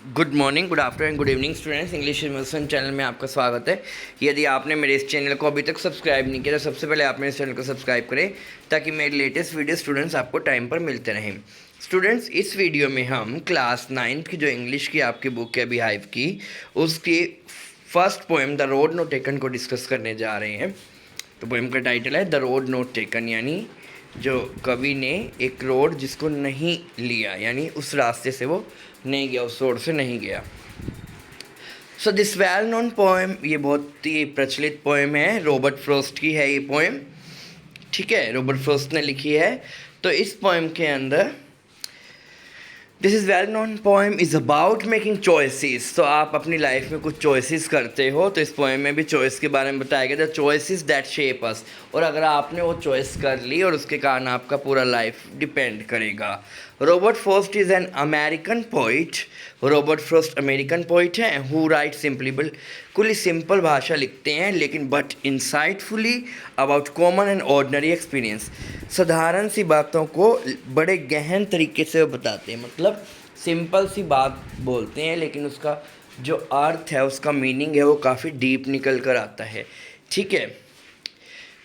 Good morning, good afternoon, good evening students. English immersion channel में आपका स्वागत है। यदि आपने मेरे इस चैनल को अभी तक सब्सक्राइब नहीं किया तो सबसे पहले आप मेरे इस चैनल को सब्सक्राइब करें ताकि मेरे लेटेस्ट वीडियो स्टूडेंट्स आपको टाइम पर मिलते रहें। स्टूडेंट्स, इस वीडियो में हम क्लास 9th की जो इंग्लिश की आपकी बुक है बिहाइव की, उसकी first poem the road not taken को डिस्कस करने जा रहे हैं। तो पोएम का टाइटल है द रोड नॉट टेकन, यानी जो कवि ने एक रोड जिसको नहीं लिया, यानी उस रास्ते से वो नहीं गया, उस रोड से नहीं गया। So this well known poem, ये बहुत ही प्रचलित पोएम है, रॉबर्ट फ्रॉस्ट की है ये पोएम। ठीक है, रॉबर्ट फ्रॉस्ट ने लिखी है। तो इस पोएम के अंदर this is well known poem is about making choices. तो आप अपनी लाइफ में कुछ चॉइसेस करते हो, तो इस पोएम में भी चॉइस के बारे में बताया गया, द चॉइसेस दैट शेप अस। और अगर आपने वो चॉइस कर ली और उसके कारण आपका पूरा लाइफ डिपेंड करेगा। Robert Frost is an American poet. Robert Frost American poet हैं हु राइट सिंपली, बिल्कुल ही सिंपल भाषा लिखते हैं लेकिन but insightfully about common and ordinary experience. साधारण सी बातों को बड़े गहन तरीके से वो बताते हैं, मतलब सिंपल सी बात बोलते हैं लेकिन उसका जो अर्थ है, उसका मीनिंग है, वो काफ़ी डीप निकल कर आता है। ठीक है,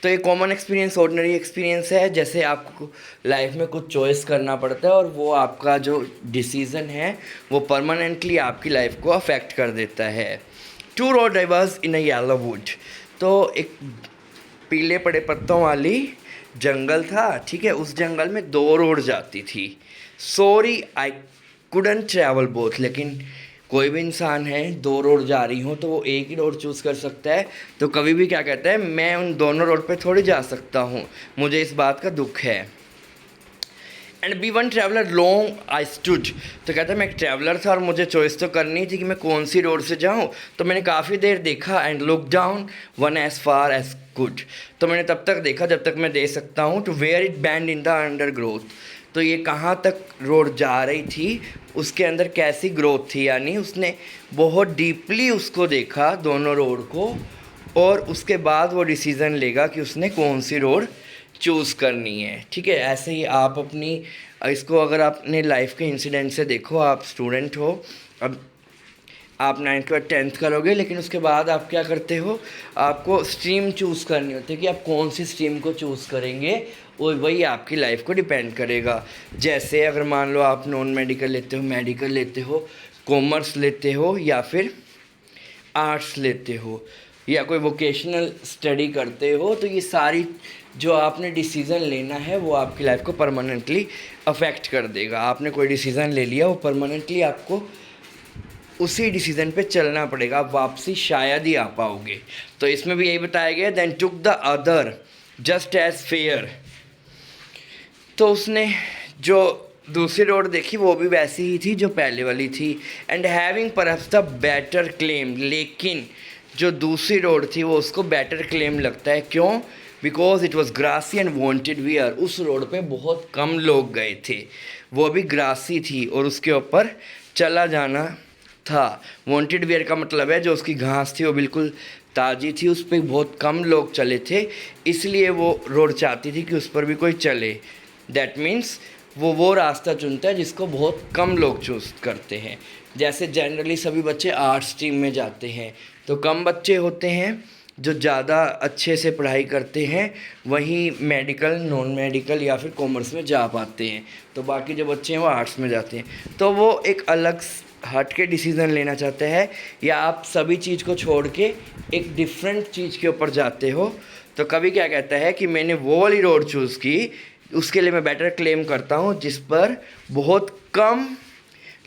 तो ये कॉमन एक्सपीरियंस ऑर्डिनरी एक्सपीरियंस है, जैसे आपको लाइफ में कुछ चॉइस करना पड़ता है और वो आपका जो डिसीज़न है वो परमानेंटली आपकी लाइफ को अफेक्ट कर देता है। Two roads diverged in a yellow wood. तो एक पीले पड़े पत्तों वाली जंगल था। ठीक है, उस जंगल में दो रोड जाती थी। Sorry I couldn't travel both, लेकिन कोई भी इंसान है, दो रोड जा रही हो तो वो एक ही रोड चूज़ कर सकता है। तो कभी भी क्या कहता है, मैं उन दोनों रोड पे थोड़ी जा सकता हूँ, मुझे इस बात का दुख है। And be one traveller long I stood. तो कहता है मैं एक ट्रैवलर था और मुझे चॉइस तो करनी थी कि मैं कौन सी रोड से जाऊँ। तो मैंने काफ़ी देर देखा and look down one as far as could. तो मैंने तब तक देखा जब तक मैं देख सकता हूँ। To where it bent in the undergrowth. तो ये कहाँ तक रोड जा रही थी, उसके अंदर कैसी ग्रोथ थी, यानी उसने बहुत डीपली उसको देखा दोनों रोड को, और उसके बाद वो डिसीज़न लेगा कि उसने कौन सी रोड चूज़ करनी है। ठीक है, ऐसे ही आप अपनी इसको अगर आपने लाइफ के इंसिडेंट से देखो, आप स्टूडेंट हो, अब आप 9th और 10th करोगे, लेकिन उसके बाद आप क्या करते हो, आपको स्ट्रीम चूज़ करनी होती है कि आप कौन सी स्ट्रीम को चूज़ करेंगे, और वही आपकी लाइफ को डिपेंड करेगा। जैसे अगर मान लो आप नॉन मेडिकल लेते हो, मेडिकल लेते हो, कॉमर्स लेते हो, या फिर आर्ट्स लेते हो, या कोई वोकेशनल स्टडी करते हो, तो ये सारी जो आपने डिसीज़न लेना है वो आपकी लाइफ को परमानेंटली अफेक्ट कर देगा। आपने कोई डिसीज़न ले लिया, वो परमानेंटली आपको उसी डिसीज़न पे चलना पड़ेगा, आप वापसी शायद ही आ पाओगे। तो इसमें भी यही बताया गया, then took the other just as fair. तो उसने जो दूसरी रोड देखी वो भी वैसी ही थी जो पहले वाली थी। And having perhaps the better claim, लेकिन जो दूसरी रोड थी वो उसको बेटर क्लेम लगता है। क्यों? Because it was grassy and wanted wear. उस रोड पे बहुत कम लोग गए थे, वो भी ग्रासी थी और उसके ऊपर चला जाना था। वॉन्टेड वियर का मतलब है जो उसकी घास थी वो बिल्कुल ताज़ी थी, उस पर बहुत कम लोग चले थे, इसलिए वो रोड चाहती थी कि उस पर भी कोई चले। दैट मीन्स वो रास्ता चुनता है जिसको बहुत कम लोग चूज़ करते हैं। जैसे जनरली सभी बच्चे आर्ट्स स्ट्रीम में जाते हैं, तो कम बच्चे होते हैं जो ज़्यादा अच्छे से पढ़ाई करते हैं, वहीं मेडिकल, नॉन मेडिकल या फिर कॉमर्स में जा पाते हैं। तो बाकी जो बच्चे हैं वो आर्ट्स में जाते हैं। तो वो एक अलग हट के डिसीज़न लेना चाहते हैं, या आप सभी चीज़ को छोड़ के एक डिफरेंट चीज़ के ऊपर जाते हो। तो कभी क्या कहता है कि मैंने वो वाली रोड चूज़ की, उसके लिए मैं बेटर क्लेम करता हूँ जिस पर बहुत कम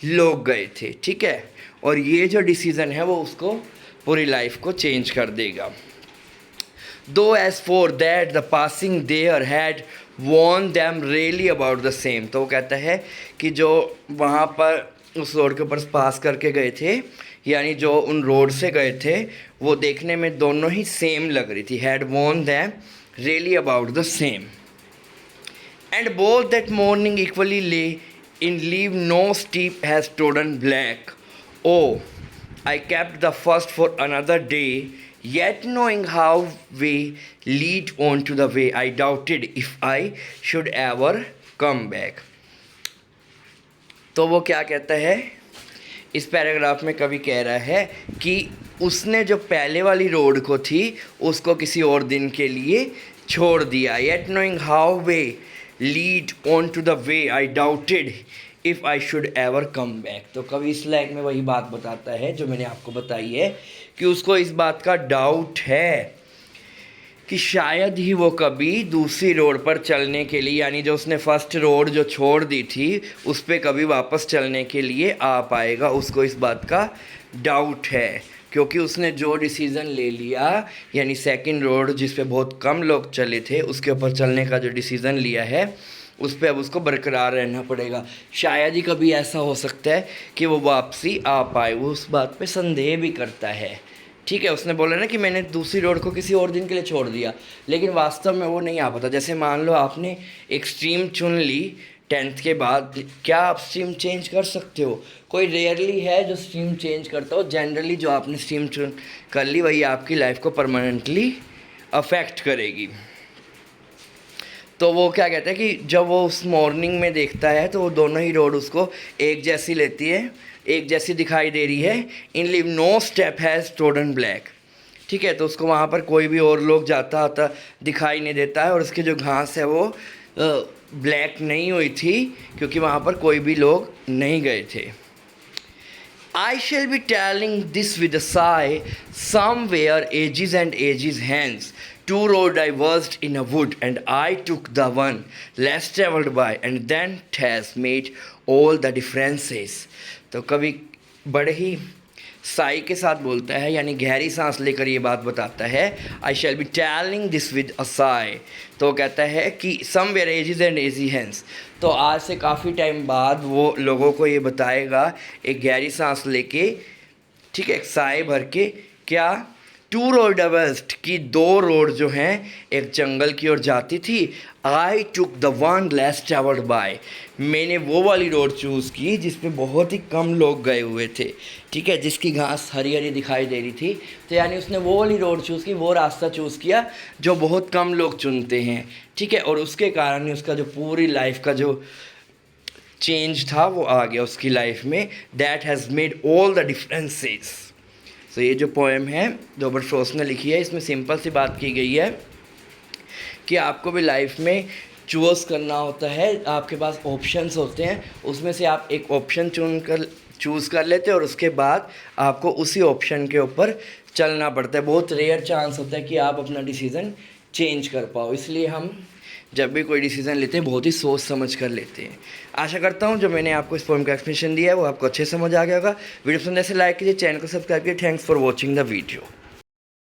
लोग गए थे। ठीक है, और ये जो डिसीज़न है वो उसको पूरी लाइफ को चेंज कर देगा। Though as for that the passing there had worn them really about the same. तो वो कहता है कि जो वहाँ पर उस रोड के ऊपर पास करके गए थे, यानी जो उन रोड से गए थे, वो देखने में दोनों ही सेम लग रही थी। Had worn them really about the same. And both that morning equally lay in leave, no steep has trodden black. Oh, I kept the first for another day, yet knowing how we lead on to the way, I doubted if I should ever come back. तो वो क्या कहता है इस paragraph में कवि कह रहा है कि उसने जो पहले वाली रोड को थी उसको किसी और दिन के लिए छोड़ दिया। Yet knowing how way leads on to the way I doubted if I should ever come back. तो कवि इस लाइन में वही बात बताता है जो मैंने आपको बताई है कि उसको इस बात का डाउट है कि शायद ही वो कभी दूसरी रोड पर चलने के लिए, यानी जो उसने फर्स्ट रोड जो छोड़ दी थी उस पर कभी वापस चलने के लिए आ पाएगा। उसको इस बात का डाउट है क्योंकि उसने जो डिसीज़न ले लिया, यानी सेकंड रोड जिस पे बहुत कम लोग चले थे उसके ऊपर चलने का जो डिसीज़न लिया है उस पर अब उसको बरकरार रहना पड़ेगा। शायद ही कभी ऐसा हो सकता है कि वो वापसी आ पाए। वो उस बात पे संदेह भी करता है। ठीक है, उसने बोला ना कि मैंने दूसरी रोड को किसी और दिन के लिए छोड़ दिया, लेकिन वास्तव में वो नहीं आ पाता। जैसे मान लो आपने एक स्ट्रीम चुन ली 10th के बाद, क्या आप स्ट्रीम चेंज कर सकते हो? कोई रेयरली है जो स्ट्रीम चेंज करता हो। जनरली जो आपने स्ट्रीम चुन कर ली वही आपकी लाइफ को परमानेंटली अफेक्ट करेगी। तो वो क्या कहता है कि जब वो उस मॉर्निंग में देखता है तो वो दोनों ही रोड उसको एक जैसी लेती है, एक जैसी दिखाई दे रही है। In leave no step has trodden black. ठीक है, तो उसको वहाँ पर कोई भी और लोग जाता आता दिखाई नहीं देता है और उसकी जो घास है वो ब्लैक नहीं हुई थी क्योंकि वहाँ पर कोई भी लोग नहीं गए थे। I shall be telling this with a sigh. Somewhere ages and ages hence, two roads diverged in a wood, and I took the one less travelled by, and then it has made all the differences. तो कवि बड़े ही साई के साथ बोलता है, यानी गहरी सांस लेकर ये बात बताता है। I shall be telling this with a sigh. तो कहता है कि somewhere ages and ages hence, तो आज से काफ़ी टाइम बाद वो लोगों को ये बताएगा एक गहरी सांस लेके, ठीक है, एक साए भर के। क्या? टू रोड वेस्ट की दो रोड जो हैं एक जंगल की ओर जाती थी। I took the one less travelled by, मैंने वो वाली रोड चूज़ की जिस पे बहुत ही कम लोग गए हुए थे। ठीक है, जिसकी घास हरी हरी दिखाई दे रही थी। तो यानी उसने वो वाली रोड चूज़ की, वो रास्ता चूज़ किया जो बहुत कम लोग चुनते हैं। ठीक है, और उसके कारण ही उसका जो पूरी लाइफ का जो चेंज था वो आ गया उसकी लाइफ में। That has made all the differences. तो ये जो पोएम है रॉबर्ट फ्रॉस्ट ने लिखी है, इसमें सिंपल सी बात की गई है कि आपको भी लाइफ में चूज़ करना होता है। आपके पास ऑप्शंस होते हैं, उसमें से आप एक ऑप्शन चूज़ कर लेते हैं और उसके बाद आपको उसी ऑप्शन के ऊपर चलना पड़ता है। बहुत रेयर चांस होता है कि आप अपना डिसीज़न चेंज कर पाओ। इसलिए हम जब भी कोई डिसीज़न लेते हैं बहुत ही सोच समझ कर लेते हैं। आशा करता हूँ जो मैंने आपको इस पोएम का एक्सप्लेनेशन दिया है वो आपको अच्छे समझ आ गया होगा। वीडियो पसंद ऐसे लाइक कीजिए, चैनल को सब्सक्राइब कीजिए। Thanks for watching the video.